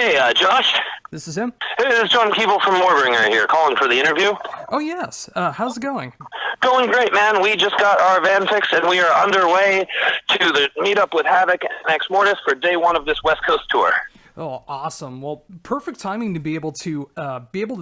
Hey, Josh. This is him? Hey, this is John Kevill from Warbringer here, calling for the interview. Oh, yes. How's it going? Going great, man. We just got our van fixed, and we are underway to the meetup with Havoc and Ex Mortis for day one of this West Coast tour. Oh, awesome. Well, perfect timing to be able to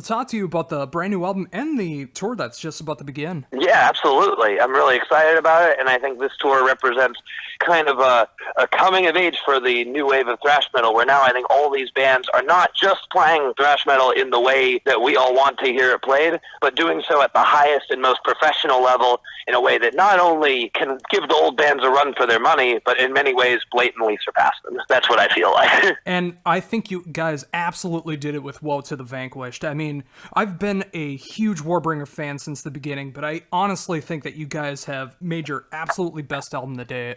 talk to you about the brand new album and the tour that's just about to begin. Yeah, absolutely. I'm really excited about it, and I think this tour represents kind of a coming of age for the new wave of thrash metal, where now I think all these bands are not just playing thrash metal in the way that we all want to hear it played, but doing so at the highest and most professional level in a way that not only can give the old bands a run for their money, but in many ways blatantly surpass them. That's what I feel like. And I think you guys absolutely did it with Woe to the Vanquished. I mean, I've been a huge Warbringer fan since the beginning, but I honestly think that you guys have made your absolutely best album to date.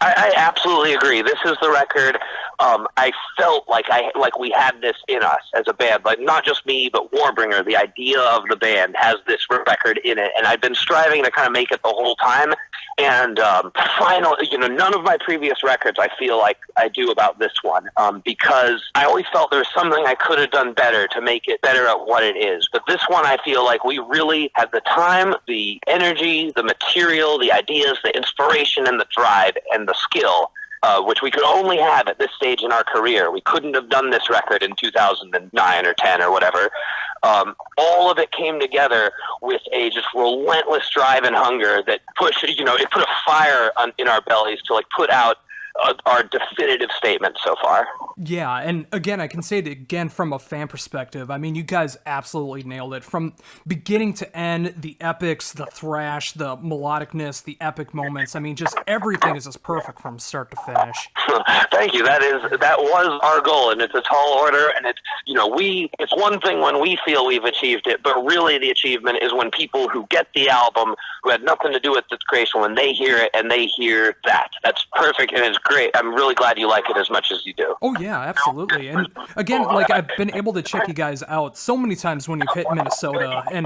I absolutely agree. This is the record. I felt like we had this in us as a band, like not just me, but Warbringer. The idea of the band has this record in it, and I've been striving to kind of make it the whole time. And finally, none of my previous records I feel like I do about this one, because I always felt there was something I could have done better to make it better at what it is. But this one, I feel like we really had the time, the energy, the material, the ideas, the inspiration, and the drive, and the skill, which we could only have at this stage in our career. We couldn't have done this record in 2009 or 10 or whatever. All of it came together with a just relentless drive and hunger that pushed, it put a fire in our bellies to put out our definitive statement so far. Yeah, and again, I can say it again from a fan perspective. I mean, you guys absolutely nailed it. From beginning to end, the epics, the thrash, the melodicness, the epic moments. I mean, just everything is just perfect from start to finish. Thank you. That was our goal, and it's a tall order, and it's, it's one thing when we feel we've achieved it, but really the achievement is when people who get the album, who had nothing to do with its creation, when they hear it and they hear that. That's perfect, and it's great. I'm really glad you like it as much as you do. Oh, yeah, absolutely. And again, I've been able to check you guys out so many times when you've hit Minnesota. And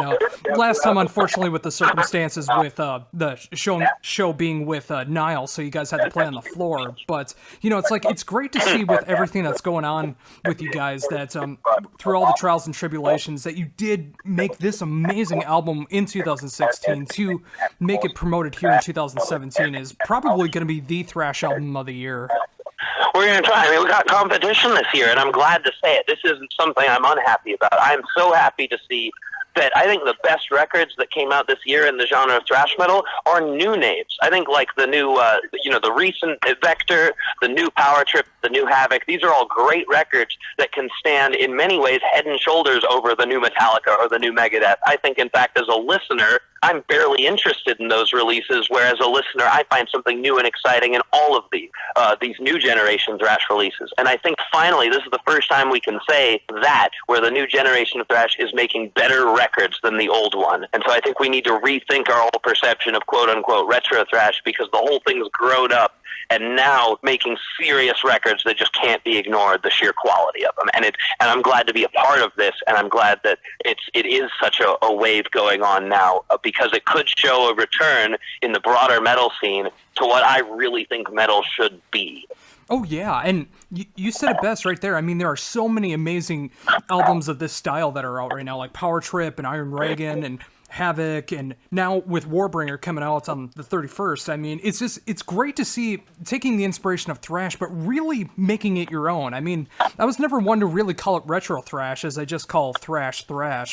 last time, unfortunately, with the circumstances with the show being with Nile, so you guys had to play on the floor. But, it's great to see with everything that's going on with you guys that through all the trials and tribulations that you did make this amazing album in 2016 to make it promoted here in 2017 is probably going to be the thrash album of the year. We're going to try. I mean, we got competition this year, and I'm glad to say it. This isn't something I'm unhappy about. I'm so happy to see that I think the best records that came out this year in the genre of thrash metal are new names. I think the new, the recent Vector, the new Power Trip, the new Havoc, these are all great records that can stand in many ways head and shoulders over the new Metallica or the new Megadeth. I think, in fact, as a listener, I'm barely interested in those releases, whereas a listener, I find something new and exciting in all of these new generation thrash releases. And I think finally, this is the first time we can say that, where the new generation of thrash is making better records than the old one. And so I think we need to rethink our whole perception of quote-unquote retro thrash, because the whole thing's grown up and now making serious records that just can't be ignored, the sheer quality of them. And I'm glad to be a part of this, and I'm glad that it is such a wave going on now, because it could show a return in the broader metal scene to what I really think metal should be. Oh, yeah, and you said it best right there. I mean, there are so many amazing albums of this style that are out right now, like Power Trip and Iron Reagan and Havoc, and now with Warbringer coming out on the 31st. I mean, it's great to see taking the inspiration of thrash, but really making it your own. I mean, I was never one to really call it retro thrash, as I just call thrash,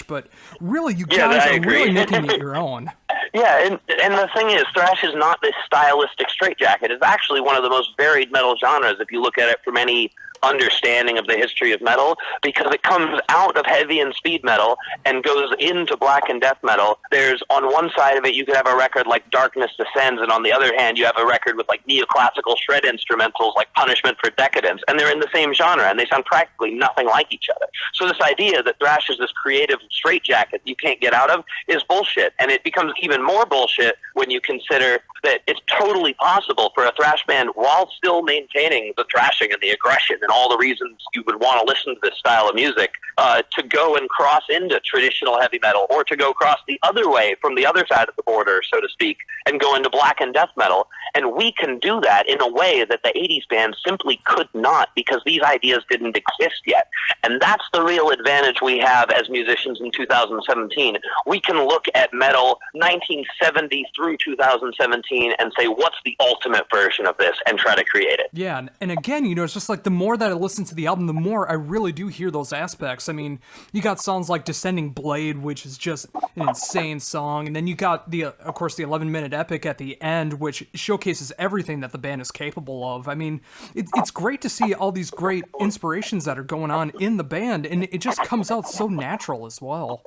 but really you guys are really making it your own. Yeah, and the thing is, thrash is not this stylistic straitjacket. It's actually one of the most varied metal genres if you look at it from any understanding of the history of metal, because it comes out of heavy and speed metal and goes into black and death metal. There's, on one side of it, you could have a record like Darkness Descends, and on the other hand, you have a record with neoclassical shred instrumentals like Punishment for Decadence, and they're in the same genre, and they sound practically nothing like each other. So this idea that thrash is this creative straitjacket you can't get out of is bullshit, and it becomes even more bullshit when you consider that it's totally possible for a thrash band, while still maintaining the thrashing and the aggression and all the reasons you would want to listen to this style of music, to go and cross into traditional heavy metal, or to go cross the other way from the other side of the border, so to speak, and go into black and death metal. And we can do that in a way that the 80s bands simply could not, because these ideas didn't exist yet. And that's the real advantage we have as musicians in 2017. We can look at metal 1970 through 2017 and say, what's the ultimate version of this, and try to create it. Yeah, and again, you know, it's just like the more that I listen to the album, the more I really do hear those aspects. I mean, you got songs like Descending Blade, which is just an insane song, and then you got of course, the 11-minute epic at the end, which showcases everything that the band is capable of. I mean, it's great to see all these great inspirations that are going on in the band, and it just comes out so natural as well.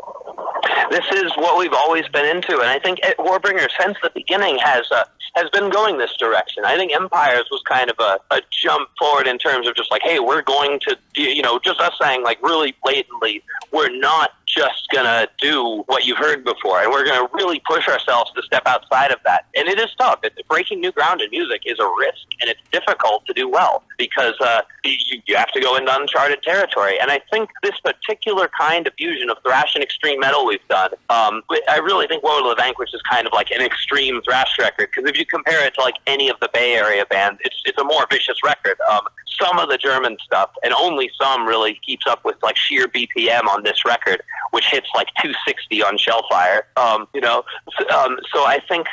This is what we've always been into, and I think Warbringer, since the beginning, has been going this direction. I think Empires was kind of a jump forward in terms of just like, hey, we're going to, you know, just us saying, like, really blatantly, we're not just gonna do what you've heard before, and we're gonna really push ourselves to step outside of that. And it is tough. Breaking new ground in music is a risk, and it's difficult to do well, because you have to go into uncharted territory. And I think this particular kind of fusion of thrash and extreme metal we've done, I really think World of the Vanquished is kind of like an extreme thrash record, because if you compare it to like any of the Bay Area bands, it's a more vicious record. Some of the German stuff, and only some, really keeps up with like sheer BPM on this record, which hits like 260 on Shellfire. You know, so I think,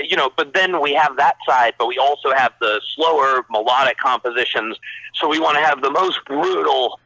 you know, but then we have that side, but we also have the slower melodic compositions. So we want to have the most brutal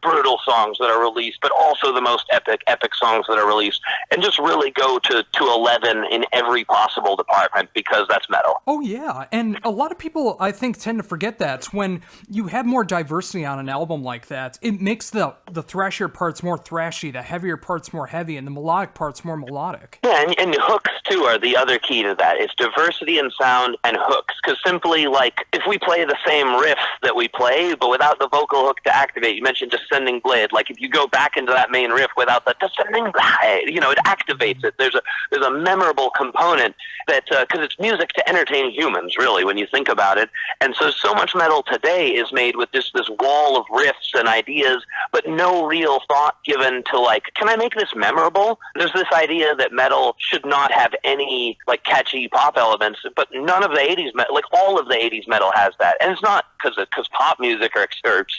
songs that are released, but also the most epic songs that are released, and just really go to 11 in every possible department, because that's metal. Oh yeah, and a lot of people, I think, tend to forget that when you have more diversity on an album like that, it makes the thrashier parts more thrashy, the heavier parts more heavy, and the melodic parts more melodic. Yeah, and hooks too are the other key to that. It's diversity in sound and hooks, because simply, like, if we play the same riff that we play, but without the vocal hook to activate, you mentioned Descending Blade, like if you go back into that main riff without the Descending Blade, you know, it activates it. There's a memorable component that, because it's music to entertain humans, really, when you think about it. And so much metal today is made with this wall of riffs and ideas, but no real thought given to, like, can I make this memorable? There's this idea that metal should not have any, like, catchy pop elements, but none of the 80s metal, like, all of the 80s metal has that. And it's not because pop music are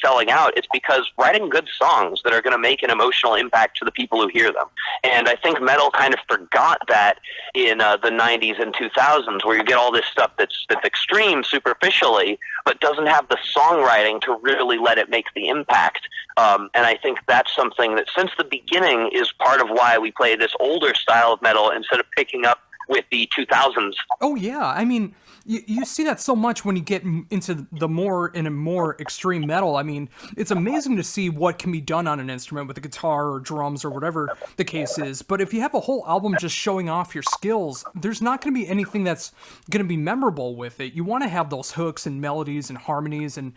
selling out. It's because writing good songs that are going to make an emotional impact to the people who hear them. And I think metal kind of forgot that in the 90s and 2000s, where you get all this stuff that's extreme superficially, but doesn't have the songwriting to really let it make the impact. And I think that's something that since the beginning is part of why we play this older style of metal instead of picking up with the 2000s. Oh yeah, I mean, you see that so much when you get into the more extreme metal. I mean, it's amazing to see what can be done on an instrument with a guitar or drums or whatever the case is. But if you have a whole album just showing off your skills, there's not going to be anything that's going to be memorable with it. You want to have those hooks and melodies and harmonies and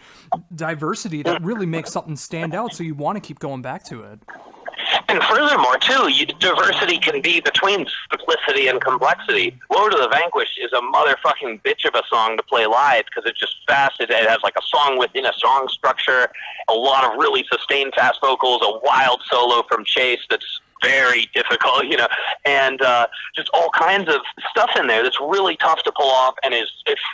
diversity that really makes something stand out, so you want to keep going back to it. And furthermore, too, diversity can be between simplicity and complexity. Woe to the Vanquished is a motherfucking bitch of a song to play live, because it's just fast. It has like a song within a song structure, a lot of really sustained fast vocals, a wild solo from Chase that's very difficult, you know, and just all kinds of stuff in there that's really tough to pull off, and it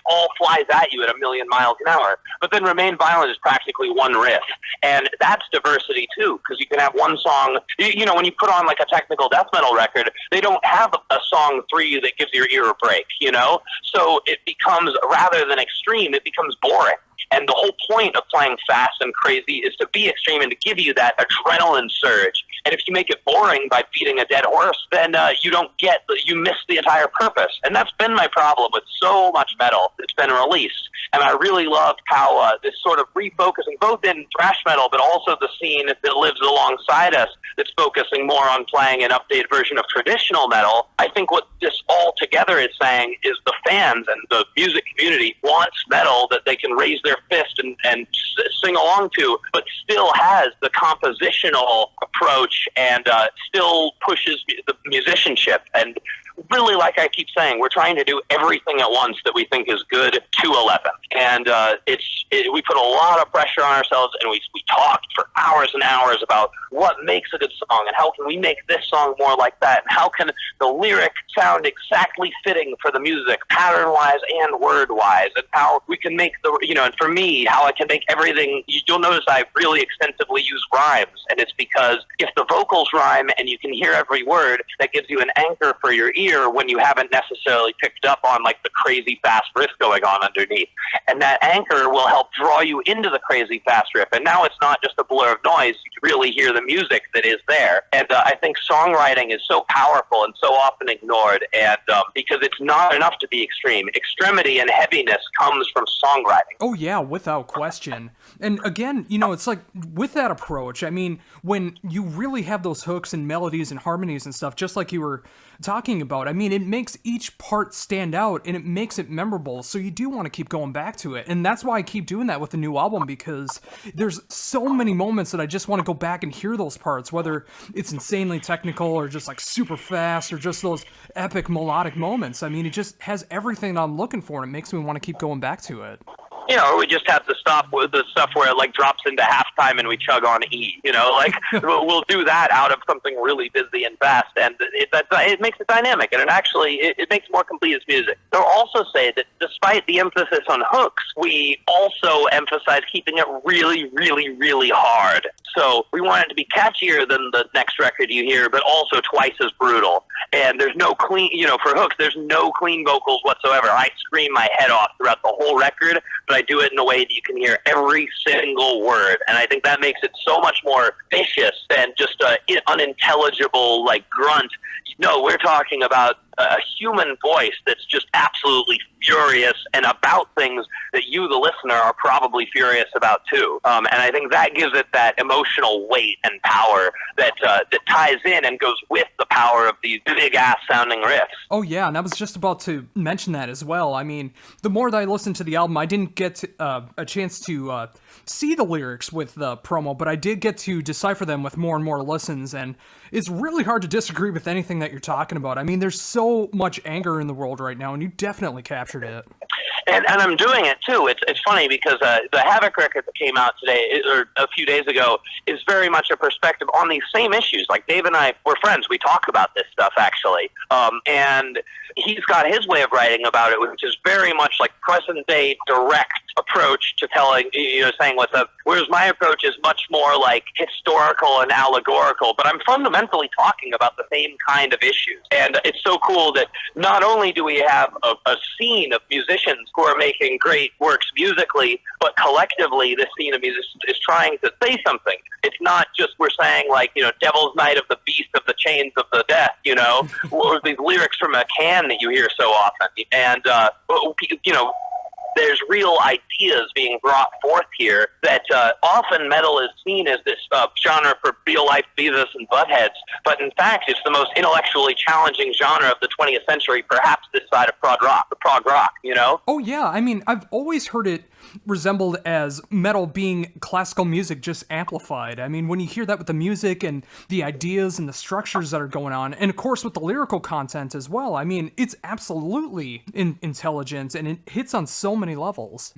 all flies at you at 1,000,000 miles an hour. But then Remain Violent is practically one riff, and that's diversity too, because you can have one song, you know, when you put on like a technical death metal record, they don't have a song 3 that gives your ear a break, you know, so it becomes, rather than extreme, it becomes boring. And the whole point of playing fast and crazy is to be extreme and to give you that adrenaline surge. And if you make it boring by beating a dead horse, then you miss the entire purpose. And that's been my problem with so much metal that's been released. And I really loved how this sort of refocusing, both in thrash metal, but also the scene that lives alongside us, that's focusing more on playing an updated version of traditional metal. I think what this all together is saying is the fans and the music community wants metal that they can raise their fist and sing along to, but still has the compositional approach and still pushes the musicianship. And really, like I keep saying, we're trying to do everything at once that we think is good to 11. And we put a lot of pressure on ourselves, and we talked for hours and hours about what makes a good song, and how can we make this song more like that, and how can the lyric sound exactly fitting for the music, pattern-wise and word-wise, and how we can make and for me, how I can make everything. You'll notice I really extensively use rhymes, and it's because if the vocals rhyme and you can hear every word, that gives you an anchor for your ear when you haven't necessarily picked up on like the crazy fast riff going on underneath. And that anchor will help draw you into the crazy fast riff. And now it's not just a blur of noise. You really hear the music that is there. And I think songwriting is so powerful and so often ignored, and because it's not enough to be extreme. Extremity and heaviness comes from songwriting. Oh yeah, without question. And again, it's like with that approach, I mean, when you really have those hooks and melodies and harmonies and stuff, just like you were talking about, I mean, it makes each part stand out and it makes it memorable, so you do want to keep going back to it. And that's why I keep doing that with the new album, because there's so many moments that I just want to go back and hear those parts, whether it's insanely technical or just like super fast or just those epic melodic moments. I mean, it just has everything that I'm looking for, and it makes me want to keep going back to it. Or we just have to stop with the stuff where it like drops into halftime and we chug on E. We'll do that out of something really busy and fast, and it makes it dynamic, and it makes more complete as music. They'll also say that despite the emphasis on hooks, we also emphasize keeping it really, really, really hard. So we want it to be catchier than the next record you hear, but also twice as brutal. And there's no clean, for hooks, there's no clean vocals whatsoever. I scream my head off throughout the whole record, but I do it in a way that you can hear every single word. And I think that makes it so much more vicious than just an unintelligible, like, grunt. No, we're talking about a human voice that's just absolutely furious and about things that you, the listener, are probably furious about too. And I think that gives it that emotional weight and power that ties in and goes with the power of these big-ass sounding riffs. Oh, yeah, and I was just about to mention that as well. I mean, the more that I listened to the album, I didn't get a chance to see the lyrics with the promo, but I did get to decipher them with more and more listens, and it's really hard to disagree with anything that you're talking about. I mean, there's so much anger in the world right now, and you definitely captured it. And I'm doing it too. It's funny because the Havoc record that came out today, or a few days ago, is very much a perspective on these same issues. Like Dave and I, we're friends. We talk about this stuff actually. And he's got his way of writing about it, which is very much like present day direct approach to telling, saying what's up. Whereas my approach is much more like historical and allegorical, but I'm fundamentally talking about the same kind of issues. And it's so cool that not only do we have a scene of musicians who are making great works musically, but collectively this scene of musicians is trying to say something. It's not just we're saying like, Devil's Night of the Beast of the Chains of the Death, or these lyrics from a can that you hear so often. And, there's real ideas being brought forth here that often metal is seen as this genre for real-life Beavis and Buttheads, but in fact it's the most intellectually challenging genre of the 20th century, perhaps this side of prog rock, Oh yeah, I mean, I've always heard it resembled as metal being classical music just amplified. I mean, when you hear that with the music and the ideas and the structures that are going on, and of course with the lyrical content as well, I mean, it's absolutely intelligent, and it hits on so many levels.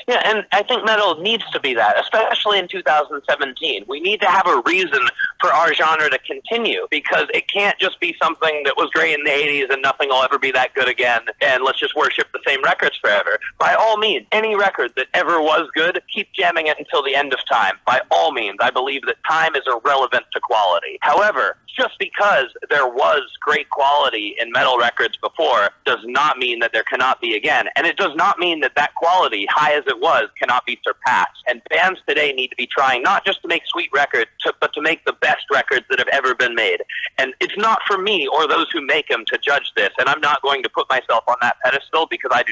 Yeah, and I think metal needs to be that, especially in 2017. We need to have a reason for our genre to continue, because it can't just be something that was great in the 80s and nothing will ever be that good again, and let's just worship the same records forever. By all means, any record that ever was good, keep jamming it until the end of time. By all means, I believe that time is irrelevant to quality. However, just because there was great quality in metal records before does not mean that there cannot be again. And it does not mean that that quality, high as it was, cannot be surpassed. And bands today need to be trying not just to make sweet records, but to make the best records that have ever been made. And it's not for me or those who make them to judge this. And I'm not going to put myself on that pedestal, because I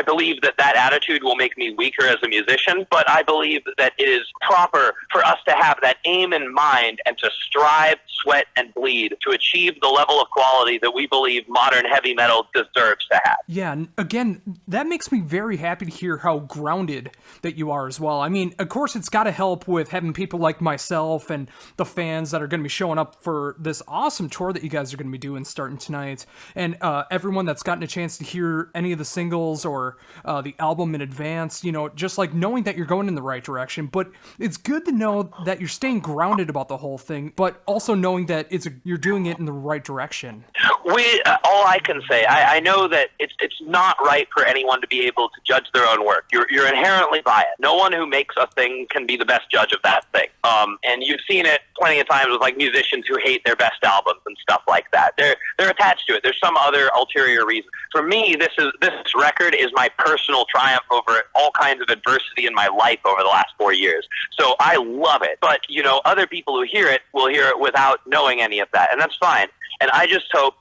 believe that that attitude will make me weaker as a musician. But I believe that it is proper for us to have that aim in mind and to strive, sweat, and bleed to achieve the level of quality that we believe modern heavy metal deserves to have. Yeah, and again, that makes me very happy to hear hear how grounded that you are as well. I mean, of course, it's got to help with having people like myself and the fans that are going to be showing up for this awesome tour that you guys are going to be doing starting tonight, and everyone that's gotten a chance to hear any of the singles or the album in advance, you know, just like knowing that you're going in the right direction. But it's good to know that you're staying grounded about the whole thing, but also knowing that you're doing it in the right direction. All I can say, I know that it's not right for anyone to be able to judge their own work. You're inherently biased. No one who makes a thing can be the best judge of that thing. And you've seen it plenty of times with like musicians who hate their best albums and stuff like that. They're attached to it. There's some other ulterior reason. For me, this record is my personal triumph over all kinds of adversity in my life over the last 4 years. So I love it. But, you know, other people who hear it will hear it without knowing any of that, and that's fine. And I just hope,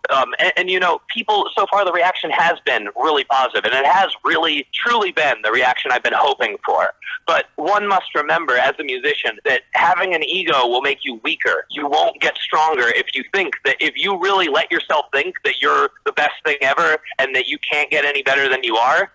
and you know, people, so far the reaction has been really positive, and it has really, truly been the reaction I've been hoping for. But one must remember, as a musician, that having an ego will make you weaker. You won't get stronger if you think that, if you really let yourself think that you're the best thing ever and that you can't get any better than you are,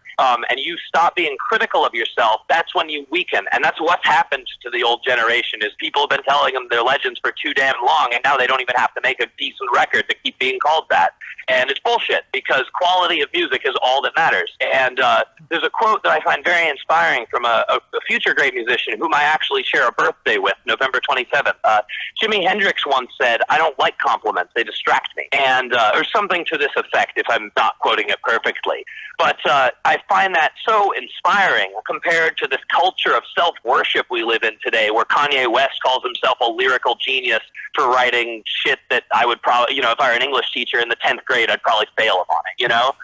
and you stop being critical of yourself, that's when you weaken. And that's what's happened to the old generation, is people have been telling them they're legends for too damn long, and now they don't even have to make a decent record to keep being called that. And it's bullshit, because quality of music is all that matters. And there's a quote that I find very inspiring from a future great musician whom I actually share a birthday with, November 27th. Jimi Hendrix once said, "I don't like compliments, they distract me." And or something to this effect, if I'm not quoting it perfectly. But I find that so inspiring compared to this culture of self-worship we live in today, where Kanye West calls himself a lyrical genius for writing shit that I would probably, you know, if I were an English teacher in the 10th grade, I'd probably fail him on it, you know?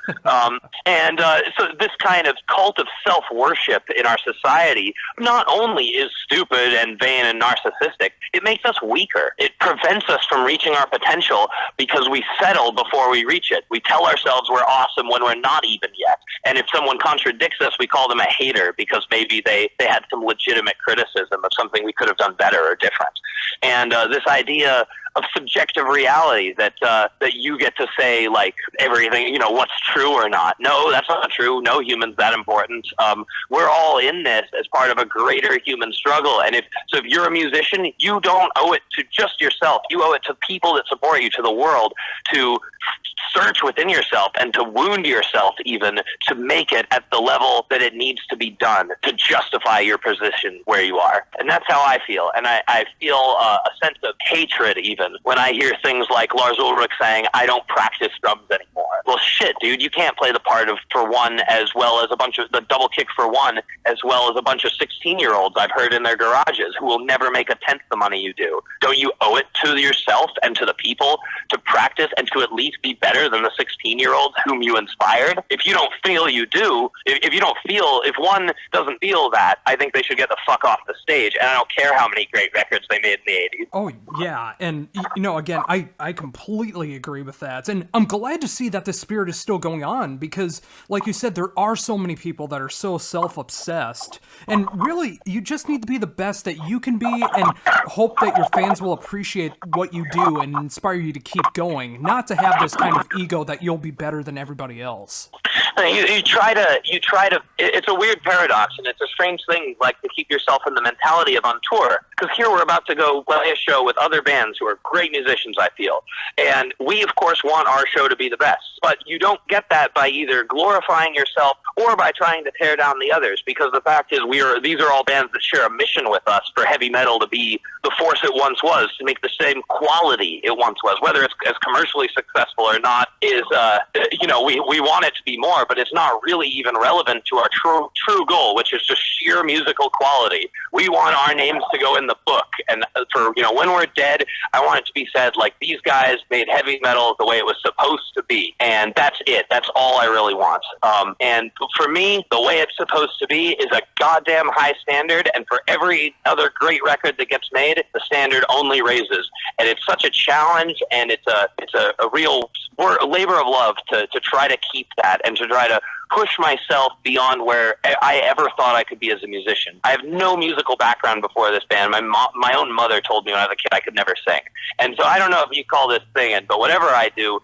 So this kind of cult of self-worship in our society not only is stupid and vain and narcissistic, it makes us weaker. It prevents us from reaching our potential because we settle before we reach it. We tell ourselves we're awesome when we're not even yet. And if someone contradicts us, we call them a hater because maybe they had some legitimate criticism of something we could have done better or different. And this idea of subjective reality that you get to say, like, everything, you know, what's true or not. No, that's not true. No human's that important. We're all in this as part of a greater human struggle. And if you're a musician, you don't owe it to just yourself. You owe it to people that support you, to the world, to search within yourself and to wound yourself even to make it at the level that it needs to be done to justify your position where you are. And that's how I feel. And I feel a sense of hatred even when I hear things like Lars Ulrich saying, "I don't practice drums anymore." Well, shit, dude, you can't play the part of For One as well as a bunch of the double kick For One as well as a bunch of 16-year-olds I've heard in their garages who will never make a tenth the money you do. Don't you owe it to yourself and to the people to practice and to at least be better than the 16-year-olds whom you inspired? If you don't feel you do, if one doesn't feel that, I think they should get the fuck off the stage. And I don't care how many great records they made in the 80s. Oh, yeah. And, you know, again, I completely agree with that. And I'm glad to see that the spirit is still going on because, like you said, there are so many people that are so self-obsessed. And really, you just need to be the best that you can be and hope that your fans will appreciate what you do and inspire you to keep going, not to have this kind of ego that you'll be better than everybody else. You try to, it's a weird paradox, and it's a strange thing, like, to keep yourself in the mentality of on tour. Because here we're about to go play a show with other bands who are great musicians, I feel. And we, of course, want our show to be the best. But you don't get that by either glorifying yourself or by trying to tear down the others. Because the fact is, these are all bands that share a mission with us for heavy metal to be the force it once was, to make the same quality it once was. Whether it's as commercially successful or not is, we want it to be more, but it's not really even relevant to our true goal, which is just sheer musical quality. We want our names to go in the book, and for, when we're dead, I want it to be said, like, these guys made heavy metal the way it was supposed to be, and that's it. That's all I really want. And for me, the way it's supposed to be is a goddamn high standard, and for every other great record that gets made, the standard only raises. And it's such a challenge, and it's a real labor of love to try to keep that and to try to push myself beyond where I ever thought I could be as a musician. I have no musical background before this band. My own mother told me when I was a kid I could never sing. And so I don't know if you call this singing, but whatever I do,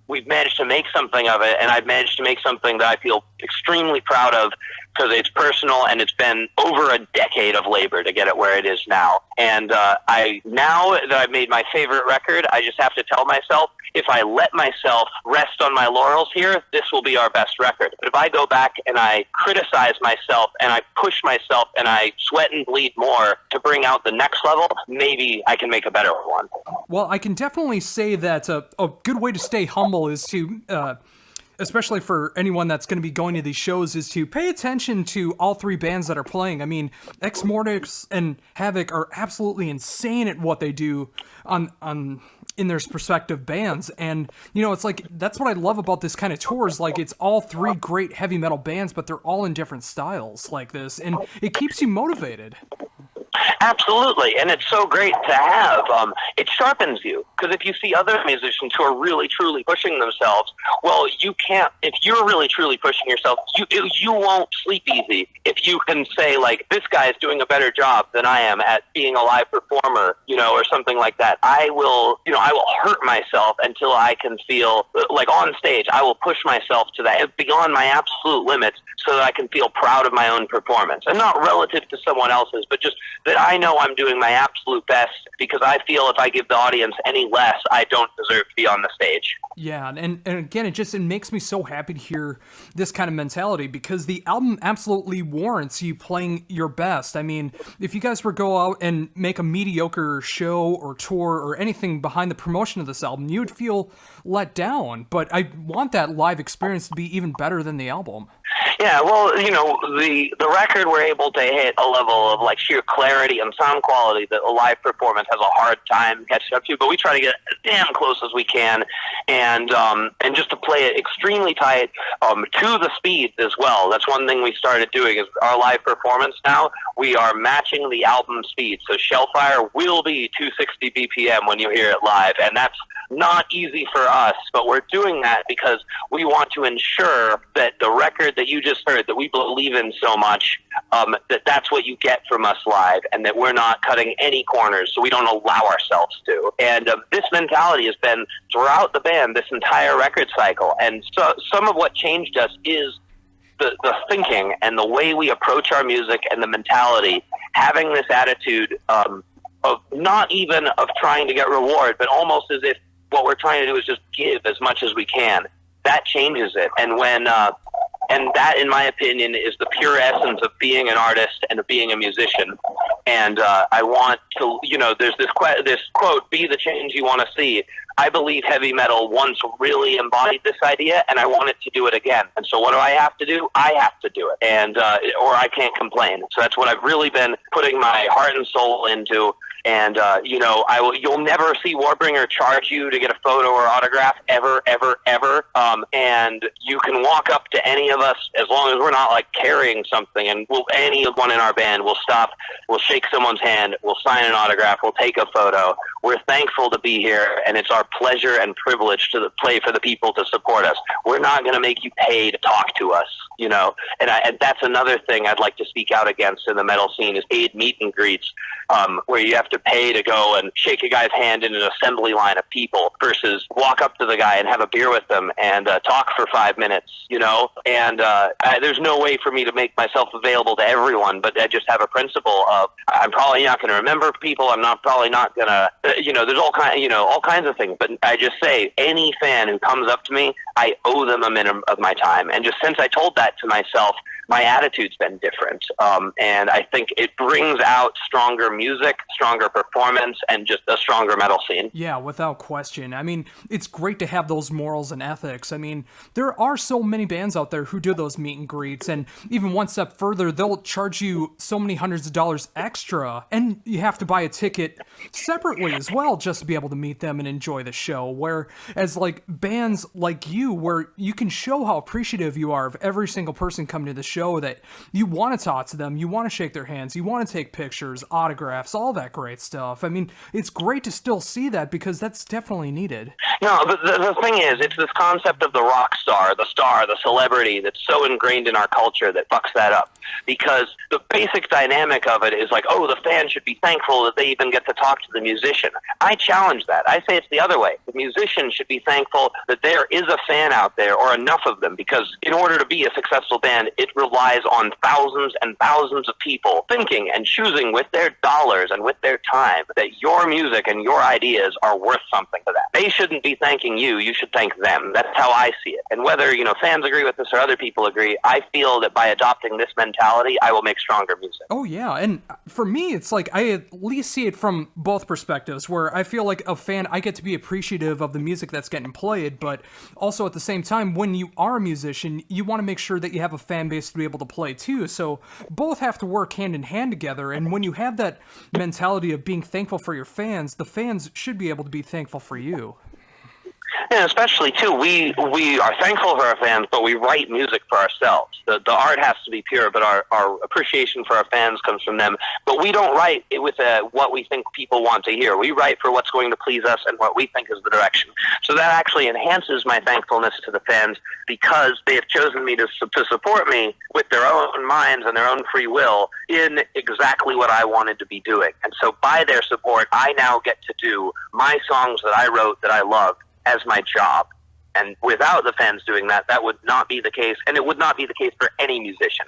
we've managed to make something of it, and I've managed to make something that I feel extremely proud of, because it's personal, and it's been over a decade of labor to get it where it is now. And now that I've made my favorite record, I just have to tell myself, if I let myself rest on my laurels here, this will be our best record. But if I go back and I criticize myself and I push myself and I sweat and bleed more to bring out the next level, maybe I can make a better one. Well, I can definitely say that a good way to stay humble is to, especially for anyone that's going to be going to these shows, is to pay attention to all three bands that are playing. I mean, Ex Mortis and Havoc are absolutely insane at what they do in their respective bands, and it's like, that's what I love about this kind of tour, is like, it's all three great heavy metal bands, but they're all in different styles like this, and it keeps you motivated. Absolutely, and it's so great to have. It sharpens you, because if you see other musicians who are really, truly pushing themselves, well, you can't, if you're really, truly pushing yourself, you won't sleep easy if you can say, like, this guy's doing a better job than I am at being a live performer, or something like that. I will hurt myself until I can feel, like, on stage, I will push myself to that, beyond my absolute limits, so that I can feel proud of my own performance. And not relative to someone else's, but just that I know I'm doing my absolute best, because I feel if I give the audience any less, I don't deserve to be on the stage. Yeah, and again, it makes me so happy to hear this kind of mentality, because the album absolutely warrants you playing your best. I mean, if you guys were to go out and make a mediocre show or tour or anything behind the promotion of this album, you would feel let down. But I want that live experience to be even better than the album. Yeah, well, the record, we're able to hit a level of, like, sheer clarity and sound quality that a live performance has a hard time catching up to, but we try to get as damn close as we can, and just to play it extremely tight, to the speed as well. That's one thing we started doing, is our live performance now, we are matching the album speed. So Shellfire will be 260 BPM when you hear it live, and that's not easy for us, but we're doing that because we want to ensure that the record that you just heard, that we believe in so much, that's what you get from us live, and that we're not cutting any corners, so we don't allow ourselves to. And this mentality has been throughout the band this entire record cycle, and so some of what changed us is the thinking and the way we approach our music, and the mentality, having this attitude of not even of trying to get reward, but almost as if what we're trying to do is just give as much as we can. That changes it. And when and that, in my opinion, is the pure essence of being an artist and of being a musician. And I want to, there's this quote, "Be the change you want to see." I believe heavy metal once really embodied this idea, and I want it to do it again. And so what do I have to do? I have to do it, and or I can't complain. So that's what I've really been putting my heart and soul into. And you'll never see Warbringer charge you to get a photo or autograph, ever, ever, ever. And you can walk up to any of us, as long as we're not, like, carrying something, and anyone in our band will stop, we'll shake someone's hand, we'll sign an autograph, we'll take a photo. We're thankful to be here, and it's our pleasure and privilege to play for the people to support us. We're not going to make you pay to talk to us, and that's another thing I'd like to speak out against in the metal scene, is paid meet and greets, where you have to pay to go and shake a guy's hand in an assembly line of people, versus walk up to the guy and have a beer with them and talk for 5 minutes, and there's no way for me to make myself available to everyone, but I just have a principle of, I'm probably not going to remember people, probably not going to, there's all kinds of things, but I just say, any fan who comes up to me, I owe them a minimum of my time. And just since I told that to myself, my attitude's been different. And I think it brings out stronger music, stronger performance, and just a stronger metal scene. Yeah, without question. I mean, it's great to have those morals and ethics. I mean, there are so many bands out there who do those meet and greets, and even one step further, they'll charge you so many hundreds of dollars extra, and you have to buy a ticket separately as well just to be able to meet them and enjoy the show. Whereas, like, bands like you, where you can show how appreciative you are of every single person coming to the show, that you want to talk to them, you want to shake their hands, you want to take pictures, autographs, all that great stuff. I mean, it's great to still see that, because that's definitely needed. No, but the thing is, it's this concept of the rock star, the celebrity that's so ingrained in our culture that fucks that up. Because the basic dynamic of it is like, oh, the fan should be thankful that they even get to talk to the musician. I challenge that. I say it's the other way. The musician should be thankful that there is a fan out there, or enough of them, because in order to be a successful band, it relies on thousands and thousands of people thinking and choosing with their dollars and with their time that your music and your ideas are worth something to them. They shouldn't be thanking you. You should thank them. That's how I see it. And whether, fans agree with this or other people agree, I feel that by adopting this mentality, I will make stronger music. Oh, yeah. And for me, it's like I at least see it from both perspectives, where I feel like a fan, I get to be appreciative of the music that's getting played, but also at the same time, when you are a musician, you want to make sure that you have a fan base to be able to play too. So both have to work hand in hand together. And when you have that mentality of being thankful for your fans, the fans should be able to be thankful for you. And especially, too, we are thankful for our fans, but we write music for ourselves. The art has to be pure, but our appreciation for our fans comes from them. But we don't write with what we think people want to hear. We write for what's going to please us and what we think is the direction. So that actually enhances my thankfulness to the fans, because they have chosen me to support me with their own minds and their own free will in exactly what I wanted to be doing. And so by their support, I now get to do my songs that I wrote that I love as my job. And without the fans doing that, that would not be the case, and it would not be the case for any musician.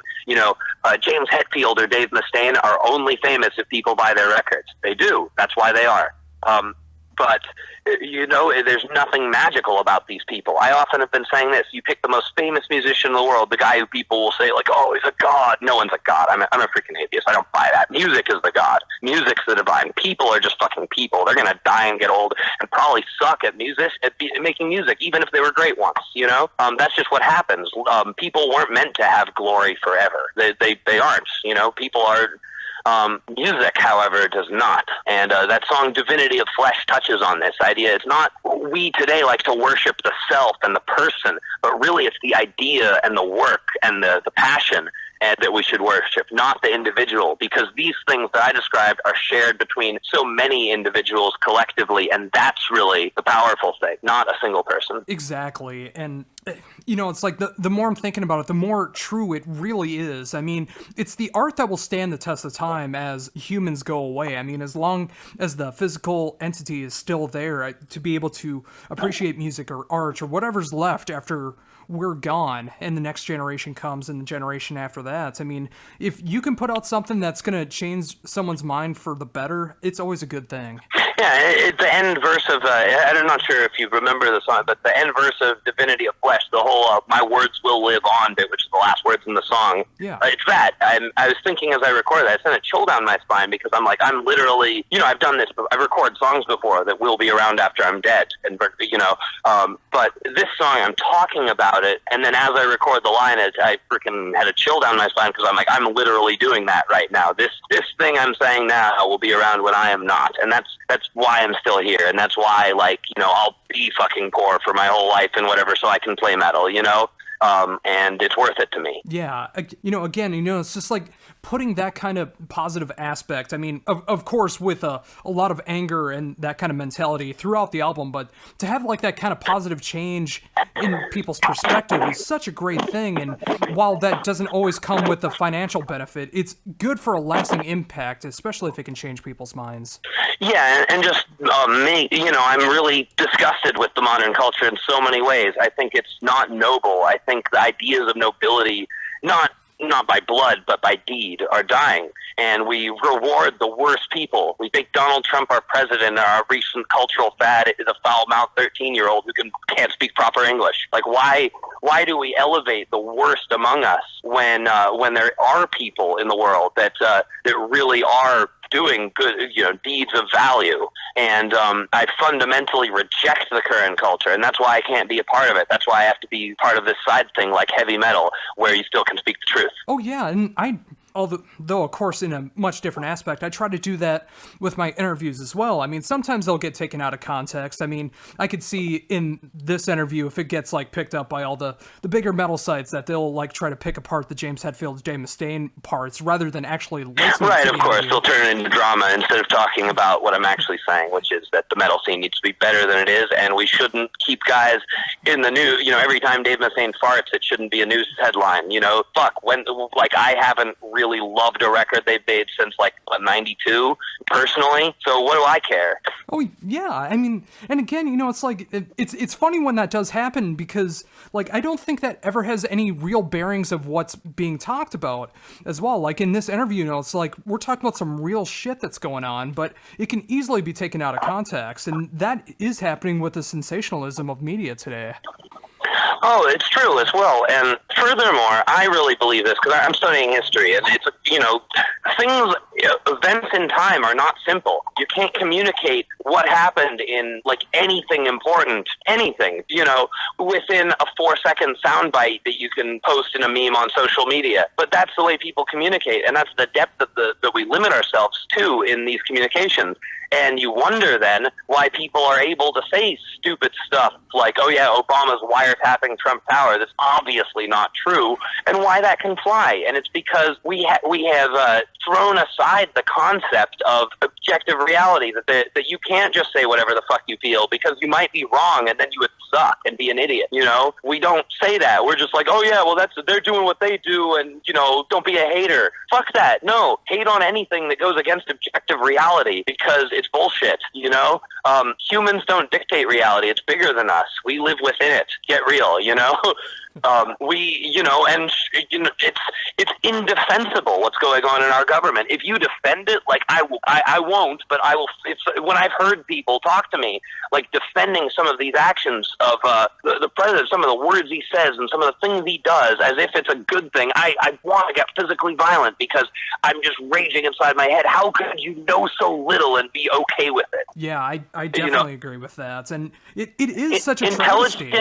James Hetfield or Dave Mustaine are only famous if people buy their records. They do. That's why they are. But, there's nothing magical about these people. I often have been saying this. You pick the most famous musician in the world, the guy who people will say, like, oh, he's a god. No one's a god. I'm a freaking atheist. I don't buy that. Music is the god. Music's the divine. People are just fucking people. They're going to die and get old and probably suck at making music, even if they were great once, That's just what happens. People weren't meant to have glory forever. They aren't, People are... Music, however, does not. And that song Divinity of Flesh touches on this idea. It's not we today like to worship the self and the person, but really it's the idea and the work and the passion that we should worship, not the individual, because these things that I described are shared between so many individuals collectively, and that's really the powerful thing, not a single person. Exactly. And it's like the more I'm thinking about it, the more true it really is. I mean, it's the art that will stand the test of time as humans go away. I mean, as long as the physical entity is still there, to be able to appreciate music or art or whatever's left after we're gone and the next generation comes and the generation after that. I mean, if you can put out something that's going to change someone's mind for the better, it's always a good thing. Yeah, the end verse of, I'm not sure if you remember the song, but the end verse of Divinity of Flesh, the whole my words will live on bit, which is the last words in the song. Yeah. It's that. I was thinking as I recorded that, I sent a chill down my spine, because I'm literally, I've done this, I've recorded songs before that will be around after I'm dead, and but this song, I'm talking about it, and then as I record the line, I freaking had a chill down my spine, because I'm literally doing that right now. This thing I'm saying now will be around when I am not, and that's why I'm still here, and that's why, I'll be fucking poor for my whole life and whatever, so I can play metal, and it's worth it to me. Yeah, again, it's just like putting that kind of positive aspect. I mean, of course, with a lot of anger and that kind of mentality throughout the album, but to have like that kind of positive change in people's perspective is such a great thing. And while that doesn't always come with the financial benefit, it's good for a lasting impact, especially if it can change people's minds. Yeah, and just me, I'm really disgusted with the modern culture in so many ways. I think it's not noble. I think the ideas of nobility, not by blood, but by deed, are dying. And we reward the worst people. We make Donald Trump our president. Our recent cultural fad is a foul-mouthed 13-year-old who can't speak proper English. Like, why do we elevate the worst among us when there are people in the world that really are doing good, deeds of value? And I fundamentally reject the current culture, and that's why I can't be a part of it. That's why I have to be part of this side thing like heavy metal, where you still can speak the truth. Oh yeah, and although of course in a much different aspect, I try to do that with my interviews as well. I mean, sometimes they'll get taken out of context. I mean, I could see in this interview, if it gets like picked up by all the bigger metal sites, that they'll like try to pick apart the James Hetfield, Dave Mustaine parts rather than actually listening. Right, to the of course, interview. they'll turn it into drama instead of talking about what I'm actually saying, which is that the metal scene needs to be better than it is, and we shouldn't keep guys in the news, every time Dave Mustaine farts, it shouldn't be a news headline. Fuck, I haven't really loved a record they've made since, 92, personally, so what do I care? Oh, yeah, I mean, and again, it's like, it's funny when that does happen, because, I don't think that ever has any real bearings of what's being talked about as well. Like, in this interview, it's like, we're talking about some real shit that's going on, but it can easily be taken out of context, and that is happening with the sensationalism of media today. Oh, it's true as well. And furthermore, I really believe this because I'm studying history, and it's, events in time are not simple. You can't communicate what happened in, anything important, within a 4-second soundbite that you can post in a meme on social media. But that's the way people communicate, and that's the depth of that we limit ourselves to in these communications. And you wonder then why people are able to say stupid stuff like, oh yeah, Obama's wiretapping Trump Tower. That's obviously not true. And why that can fly. And it's because we have thrown aside the concept of objective reality, that you can't just say whatever the fuck you feel because you might be wrong and then you would suck and be an idiot. We don't say that. We're just like, oh yeah, well they're doing what they do, and don't be a hater. Fuck that. No, hate on anything that goes against objective reality because it's bullshit. Humans don't dictate reality. It's bigger than us. We live within it. Get real. It's indefensible what's going on in our government. If you defend it, I won't, but I will. When I've heard people talk to me, defending some of these actions of the president, some of the words he says and some of the things he does, as if it's a good thing, I want to get physically violent because I'm just raging inside my head. How could you know so little and be okay with it? Yeah, I definitely agree with that. And it is such a travesty.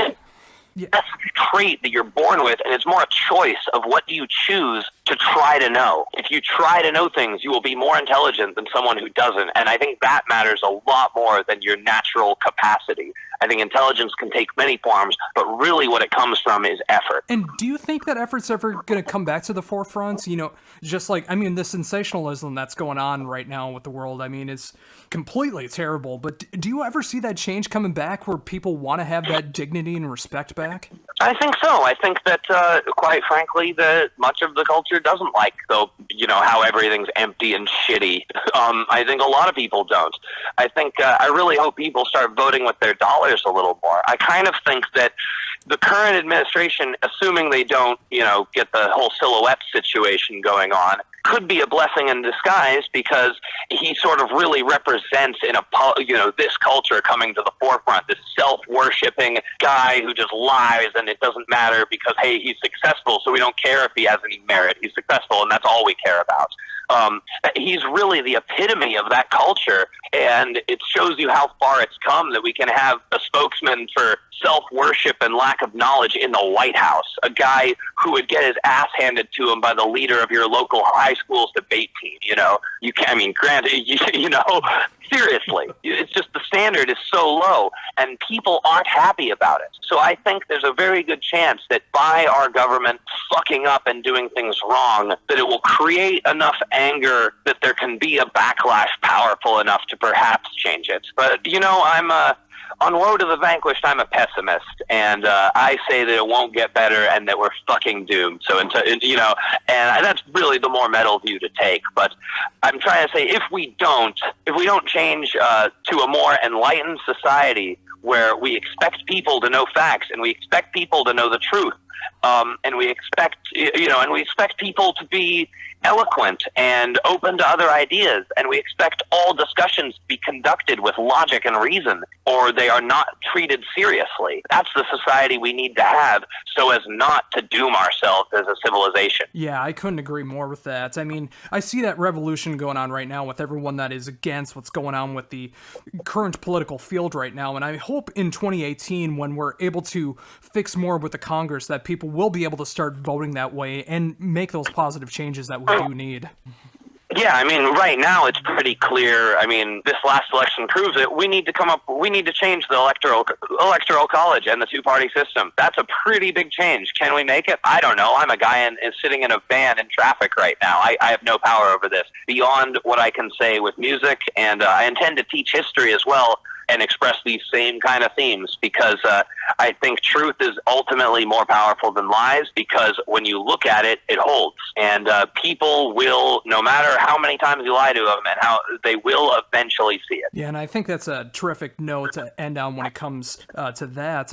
Yeah. That's a trait that you're born with, and it's more a choice of what do you choose to try to know. If you try to know things, you will be more intelligent than someone who doesn't, and I think that matters a lot more than your natural capacity. I think intelligence can take many forms, but really what it comes from is effort. And do you think that effort's ever going to come back to the forefront? The sensationalism that's going on right now with the world, it's completely terrible, but do you ever see that change coming back where people want to have that dignity and respect back? I think so. I think that, quite frankly, that much of the culture doesn't like, how everything's empty and shitty. I think a lot of people don't. I think, I really hope people start voting with their dollars a little more. I kind of think that the current administration, assuming they don't, get the whole silhouette situation going on, could be a blessing in disguise because he sort of really represents this culture coming to the forefront, this self-worshipping guy who just lies and it doesn't matter because, hey, he's successful, so we don't care if he has any merit. He's successful, and that's all we care about. He's really the epitome of that culture, and it shows you how far it's come that we can have a spokesman for self-worship and lack of knowledge in the White House, a guy who would get his ass handed to him by the leader of your local high school's debate team. Granted, seriously, it's just the standard is so low, and people aren't happy about it. So I think there's a very good chance that by our government fucking up and doing things wrong, that it will create enough anger that there can be a backlash powerful enough to perhaps change it. But, I'm on Woe to the Vanquished, I'm a pessimist, and I say that it won't get better and that we're fucking doomed. So, and that's really the more metal view to take. But I'm trying to say, if we don't change to a more enlightened society where we expect people to know facts and we expect people to know the truth, and we expect people to be eloquent and open to other ideas, and we expect all discussions to be conducted with logic and reason, or they are not treated seriously. That's the society we need to have so as not to doom ourselves as a civilization. Yeah, I couldn't agree more with that. I see that revolution going on right now with everyone that is against what's going on with the current political field right now, and I hope in 2018, when we're able to fix more with the Congress, that people will be able to start voting that way and make those positive changes that we do need. Yeah, right now it's pretty clear. This last election proves it. We need to change the electoral college and the two-party system. That's a pretty big change. Can we make it? I don't know. I'm a guy sitting in a van in traffic right now. I have no power over this beyond what I can say with music, and I intend to teach history as well. and express these same kind of themes, because I think truth is ultimately more powerful than lies, because when you look at it, it holds. And people will, no matter how many times you lie to them, and how they will eventually see it. Yeah, and I think that's a terrific note to end on when it comes to that.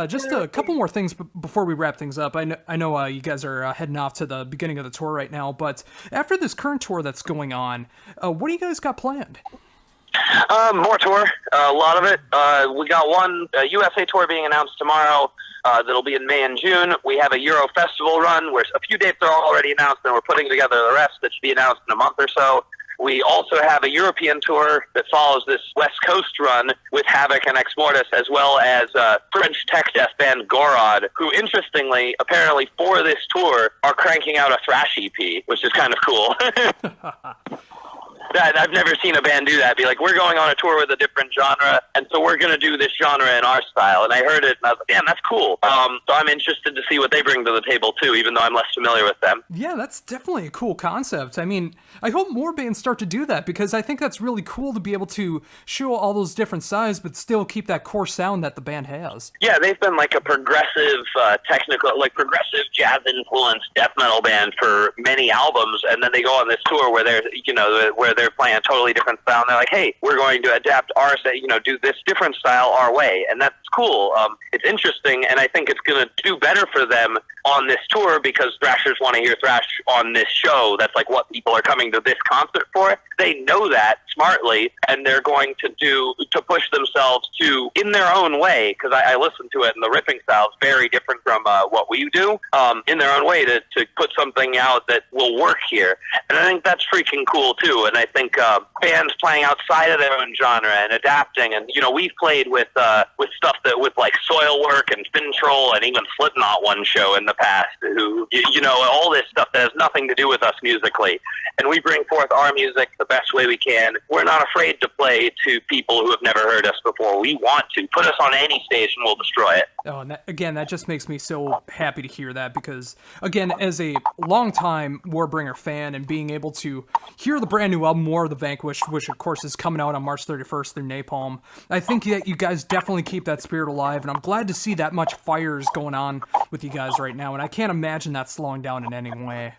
Just a couple more things before we wrap things up. I know you guys are heading off to the beginning of the tour right now, but after this current tour that's going on, what do you guys got planned? More tour, a lot of it. We got one USA tour being announced tomorrow. That'll be in May and June. We have a Euro Festival run where a few dates are already announced, and we're putting together the rest that should be announced in a month or so. We also have a European tour that follows this West Coast run with Havoc and Ex Mortis, as well as French tech death band Gorod, who, interestingly, apparently for this tour, are cranking out a thrash EP, which is kind of cool. I've never seen a band do that. Be like, we're going on a tour with a different genre, and so we're going to do this genre in our style. And I heard it, and I was like, damn, that's cool. So I'm interested to see what they bring to the table, too, even though I'm less familiar with them. Yeah, that's definitely a cool concept. I mean, I hope more bands start to do that, because I think that's really cool to be able to show all those different sides, but still keep that core sound that the band has. Yeah, they've been like a progressive, technical, like progressive jazz-influenced death metal band for many albums, and then they go on this tour where they're, where they're playing a totally different style, and they're like, hey, we're going to adapt our, do this different style our way, and that's cool. It's interesting, and I think it's going to do better for them on this tour, because thrashers want to hear thrash on this show. That's like what people are coming to this concert for. They know that smartly, and they're going to push themselves to, in their own way, because I listen to it, and the riffing style is very different from what we do, in their own way to put something out that will work here. And I think that's freaking cool, too. And I think bands playing outside of their own genre and adapting, and, we've played with stuff that, with like Soilwork and Fintroll and even Slipknot one show in the past, who, all this stuff that has nothing to do with us musically. And we bring forth our music the best way we can. We're not afraid to play to people who have never heard us before. We want to. Put us on any stage and we'll destroy it. Oh, and that just makes me so happy to hear that, because, again, as a longtime Warbringer fan and being able to hear the brand new album, War of the Vanquished, which, of course, is coming out on March 31st through Napalm, I think that you guys definitely keep that spirit alive, and I'm glad to see that much fire is going on with you guys right now, and I can't imagine that slowing down in any way.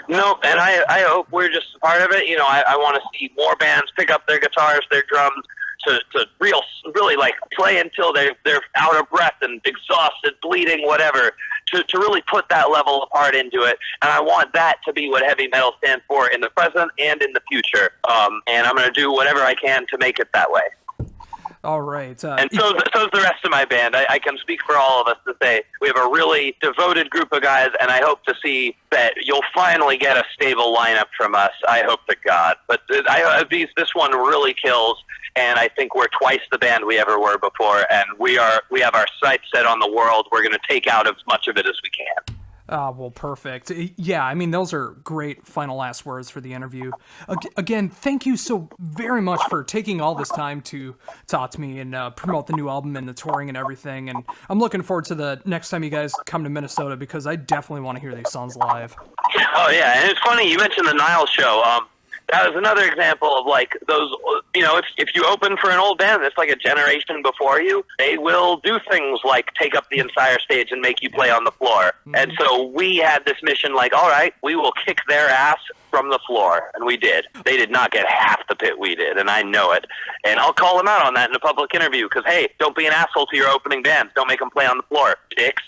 No, and I hope we're just part of it. I want to see more bands pick up their guitars, their drums, to really like play until they're out of breath and exhausted, bleeding, whatever, to really put that level of heart into it. And I want that to be what heavy metal stands for in the present and in the future. And I'm going to do whatever I can to make it that way. All right. And so's the rest of my band. I can speak for all of us to say we have a really devoted group of guys, and I hope to see that you'll finally get a stable lineup from us. I hope to God. But this one really kills, and I think we're twice the band we ever were before, and we have our sights set on the world. We're going to take out as much of it as we can. Well, perfect. Yeah, I mean, those are great final last words for the interview. Again, thank you so very much for taking all this time to talk to me and promote the new album and the touring and everything. And I'm looking forward to the next time you guys come to Minnesota, because I definitely want to hear these songs live. Oh, yeah, and it's funny, you mentioned the Nile show. That was another example of like those, if you open for an old band that's like a generation before you, they will do things like take up the entire stage and make you play on the floor. Mm-hmm. And so we had this mission like, all right, we will kick their ass from the floor. And we did. They did not get half the pit we did, and I know it. And I'll call them out on that in a public interview, because, hey, don't be an asshole to your opening bands. Don't make them play on the floor, dicks.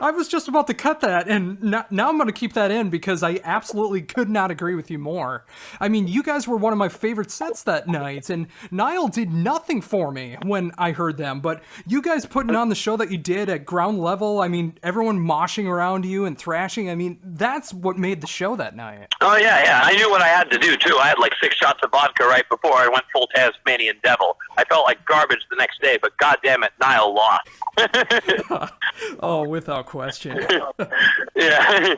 I was just about to cut that, and now I'm going to keep that in, because I absolutely could not agree with you more. I mean, you guys were one of my favorite sets that night, and Nile did nothing for me when I heard them, but you guys putting on the show that you did at ground level, I mean, everyone moshing around you and thrashing, I mean, that's what made the show that night. Oh, yeah. I knew what I had to do, too. I had like 6 shots of vodka right before I went full Tasmanian Devil. I felt like garbage the next day, but goddamn it, Nile lost. Oh, without question. Yeah.